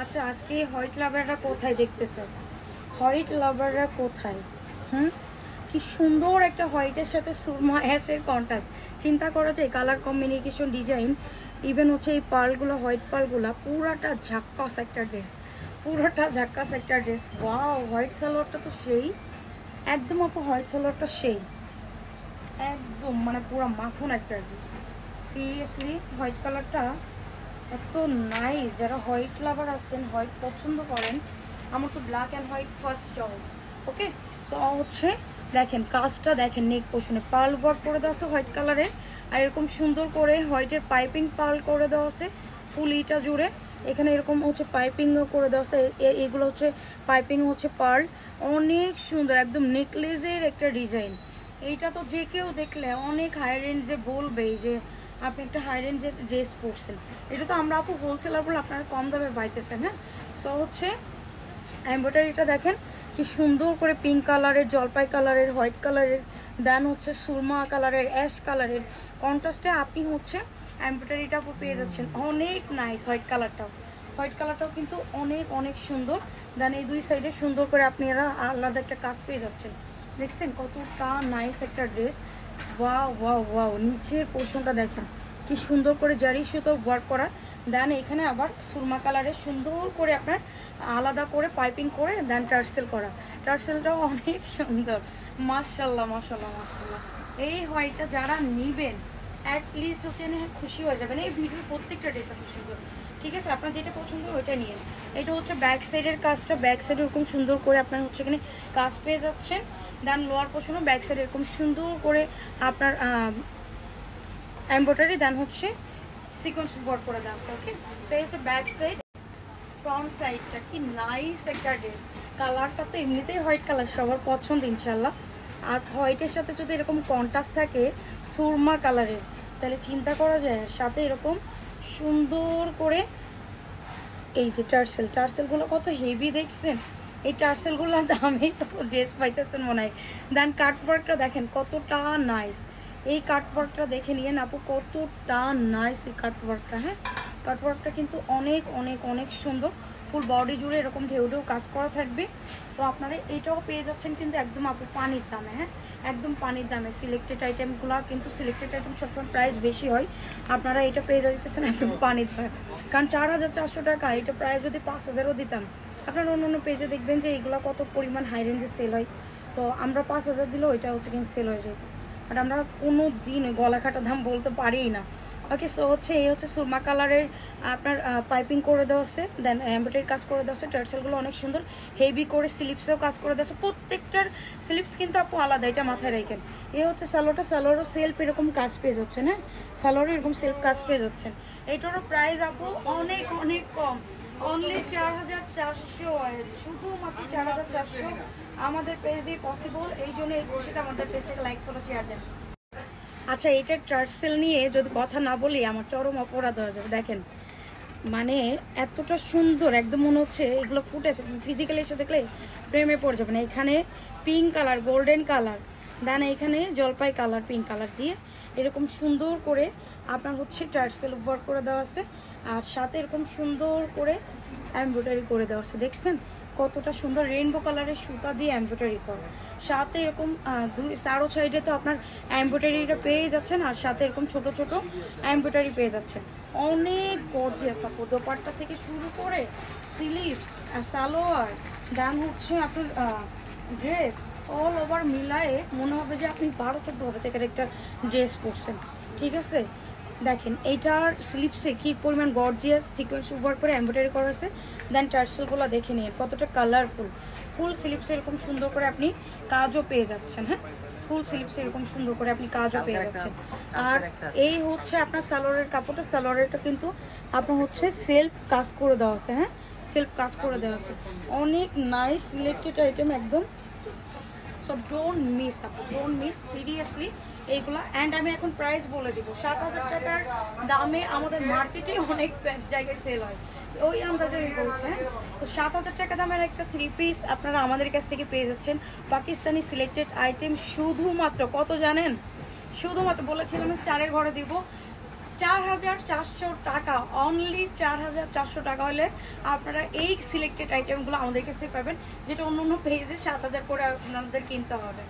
আচ্ছা, আজকে হোয়াইট লাভাররা কোথায় দেখতে চাও? হোয়াইট লাভাররা কোথায়? কি সুন্দর একটা হোয়াইটের সাথে সুরমা অ্যাশের কন্ট্রাস্ট। চিন্তা করা যায় কালার কম্বিনেশন, ডিজাইন, ইভেন হচ্ছে এই পার্লগুলো, হোয়াইট পার্লগুলো পুরাটা ঝাক্কাস একটা ড্রেস, পুরোটা ঝাক্কাস একটা ড্রেস। ওয়াও, হোয়াইট সালোয়ারটা তো সেই একদম আপু, হোয়াইট সালোয়ারটা সেই একদম মানে পুরো মাখন একটা ড্রেস। সিরিয়াসলি হোয়াইট কালারটা এত নাইস। যারা হোয়াইট লাভার আছেন, হোয়াইট পছন্দ করেন, আমার তো black and white first choice. Okay, so হচ্ছে দেখেন কাজটা দেখেন, নেক পোর্শনে পার্ল ওয়ার্ক করে দেওয়া আছে হোয়াইট কালারের, আর এরকম সুন্দর করে হোয়াইটের পাইপিং পার্ল করে দেওয়া আছে ফুল ইটা জুড়ে। এখানে এরকম হচ্ছে পাইপিংও করে দেওয়া আছে, এগুলো হচ্ছে পাইপিং হচ্ছে পার্ল, অনেক সুন্দর একদম নেকলেসের একটা ডিজাইন। এইটা তো যে কেউ দেখলে অনেক হাই রেঞ্জে বলবে যে আপনি একটা হাই রেঞ্জের ড্রেস পরছেন। এটা তো আমরা আপু হোলসেলার বলে আপনারা কম দামে পাইতেছেন। হ্যাঁ, সো হচ্ছে এমব্রয়ডারিটা দেখেন কি সুন্দর করে পিঙ্ক কালারের, জলপাই কালারের, হোয়াইট কালারের, দেন হচ্ছে সুরমা কালারের, অ্যাশ কালারের কন্ট্রাস্টে আপনি হচ্ছে এমব্রয়ডারিটা পেয়ে যাচ্ছেন। অনেক নাইস হোয়াইট কালারটাও কিন্তু অনেক অনেক সুন্দর। দেন এই দুই সাইডে সুন্দর করে আপনারা আলাদা একটা কাজ পেয়ে যাচ্ছেন। দেখছেন কতটা নাইস একটা ড্রেস। ওয়াও ওয়াও ওয়াও, নিচের পোর্শনটা দেখেন কি সুন্দর করে জারি সুতো ওয়ার্ক করা। দেন এখানে আবার সুরমা কালারের সুন্দর করে আপনার আলাদা করে পাইপিং করে দেন টার্সেল করা। টার্সেলটাও অনেক সুন্দর। মাশাল্লাহ মাশাল্লাহ মাশাল্লাহ। এই হোয়াইটটা যারা নিবেন অ্যাটলিস্ট হচ্ছে খুশি হয়ে যাবেন। এই ভিডিওর প্রত্যেকটা ড্রেস খুশি হবে। ঠিক আছে, আপনার যেটা পছন্দ ওইটা নিয়ে। এটা হচ্ছে ব্যাক সাইডের কাজটা, ব্যাক সাইডে এরকম সুন্দর করে আপনার হচ্ছে এখানে কাজ পেয়ে যাচ্ছেন। দেন লোয়ার পোর্শনও ব্যাক সাইডে এরকম সুন্দর করে আপনার এমব্রয়ডারি, দেন হচ্ছে সিকোয়েন্স ওয়ার্ক করে দেওয়া আছে। ওকে, সেই হচ্ছে ব্যাক সাইড। ফ্রন্ট সাইডটা কি নাইস একটা ড্রেস। কালারটা তো এমনিতেই হোয়াইট কালার সবার পছন্দ ইনশাল্লাহ, আর হোয়াইটের সাথে যদি এরকম কন্ট্রাস্ট থাকে সুরমা কালারের, তাহলে চিন্তা করা যায়। সাথে এরকম সুন্দর করে এই যে টার্সেলগুলো কত হেভি দেখছেন। এই টার্সেলগুলোর দামেই তো ড্রেস পাইতেছেন মনে হয়। দেন কাটওয়ার্কটা দেখেন কতটা নাইস। এই কাটওয়ার্কটা দেখে নিয়ে আপু কতটা নাইস এই কাটওয়ার্কটা। হ্যাঁ, কাটওয়ার্কটা কিন্তু অনেক অনেক অনেক সুন্দর। ফুল বডি জুড়ে এরকম ঢেউ ঢেউ কাজ করা থাকবে। সো আপনারা এটাও পেয়ে যাচ্ছেন কিন্তু একদম আপু পানির দামে। হ্যাঁ, একদম পানির দামে। সিলেক্টেড আইটেমগুলো কিন্তু সিলেক্টেড আইটেম সবসময় প্রাইস বেশি হয়, আপনারা এটা পেয়ে যাইতেছেন একদম পানির দামে। কারণ 4,400 টাকা, এটা প্রায় যদি 5,000ও দিতাম, আপনারা অন্য অন্য পেজে দেখবেন যে এগুলো কত পরিমাণ হাই রেঞ্জে সেল হয়। তো আমরা 5,000 দিলেও এটা হচ্ছে কিন্তু সেল হয়ে যেত, বাট আমরা কোনো দিন গলা কাটা দাম বলতে পারিই না। ওকে, সো হচ্ছে এই হচ্ছে সুরমা কালারের আপনার পাইপিং করে দেওয়া আছে, দেন এমব্রয়ডারি কাজ করে দেওয়া আছে। টার্সেলগুলো অনেক সুন্দর হেভি করে, স্লিপসেও কাজ করে দেওয়া আছে। প্রত্যেকটার স্লিপস কিন্তু আপু আলাদা, এটা মাথায় রাখেন। এই হচ্ছে সালোয়ারও সেলফ এরকম কাজ পেয়ে যাচ্ছেন। হ্যাঁ, সালোয়ারও এরকম সেলফ কাজ পেয়ে যাচ্ছেন। এইটারও প্রাইস আপু অনেক অনেক কম, অনলি 4,400, শুধুমাত্র 4,400 আমাদের পেজেই পসিবল। এই জন্য এই খুশিটা আমাদের পেজটাকে লাইক ফলো শেয়ার দেন। আচ্ছা, এইটার টার্সেল নিয়ে যদি কথা না বলি আমার চরম অপরাধ হয়ে যাবে। দেখেন মানে এতটা সুন্দর, একদম মনে হচ্ছে এগুলো ফুটেছে, ফিজিক্যালি এসে দেখলে প্রেমে পড়ে যাবে না। এখানে পিঙ্ক কালার, গোল্ডেন কালার, দেন এখানে জলপাই কালার, পিঙ্ক কালার দিয়ে এরকম সুন্দর করে আপনার হচ্ছে টার্সেল ওয়ার্ক করে দেওয়া আছে, আর সাথে এরকম সুন্দর করে এমব্রয়ডারি করে দেওয়া আছে। দেখছেন কতটা সুন্দর, রেইনবো কালারের সুতা দিয়ে এমব্রয়ডারি করা। সাথে এরকম চারো সাইডে তো আপনার এমব্রয়ডারিটা পেয়ে যাচ্ছেন, আর সাথে এরকম ছোট ছোট এমব্রয়ডারি পেয়ে যাচ্ছেন। অনেক গর্জিয়াস আপু, দোপাট্টা থেকে শুরু করে স্লিভস, সালোয়ার, দাম হচ্ছে আপনার ড্রেস, অল ওভার মিলায়ে মনে হবে যে আপনি 12-14 টাকার একটা ড্রেস পরছেন। ঠিক আছে, দেখেন এইটার স্লিপসে কি পরিমাণ গর্জিয়াস সিকোয়েন্স ওয়ার্ক করে এমব্রয়ডারি করা আছে। দেন টার্সেলগুলো দেখে নিন কতটা কালারফুল। ফুল স্লিপসে এরকম সুন্দর করে আপনি কাজও পেয়ে যাচ্ছেন। হ্যাঁ, ফুল স্লিপসে এরকম সুন্দর করে আপনি কাজও পেয়ে যাচ্ছেন। আর এই হচ্ছে আপনার সালোয়ারের কাপড়টা, সালোয়ারেরটা কিন্তু আপনার হচ্ছে সেলফ কাজ করে দেওয়া আছে। হ্যাঁ, সেলফ কাজ করে দেওয়া আছে। অনেক নাইস সিলেক্টেড আইটেম একদম। সো ডোন্ট মিস আপু, ডোন্ট মিস সিরিয়াসলি এইগুলো। অ্যান্ড আমি এখন প্রাইস বলে দিব, 7,000 টাকার দামে আমাদের মার্কেটে অনেক জায়গায় সেল হয়, ওই আন্দাজে আমি বলছি। হ্যাঁ, তো 7,000 টাকা দামের একটা 3 পিস আপনারা আমাদের কাছ থেকে পেয়ে যাচ্ছেন। পাকিস্তানি সিলেক্টেড আইটেম শুধুমাত্র কত জানেন? শুধুমাত্র বলেছিলাম 4-এর ঘরে দিব, 4,400 টাকা, অনলি 4,400 টাকা হলে আপনারা এই সিলেক্টেড আইটেমগুলো আমাদের কাছ থেকে পাবেন, যেটা অন্য অন্য পেজে 7,000 করে আপনাদের কিনতে হবে।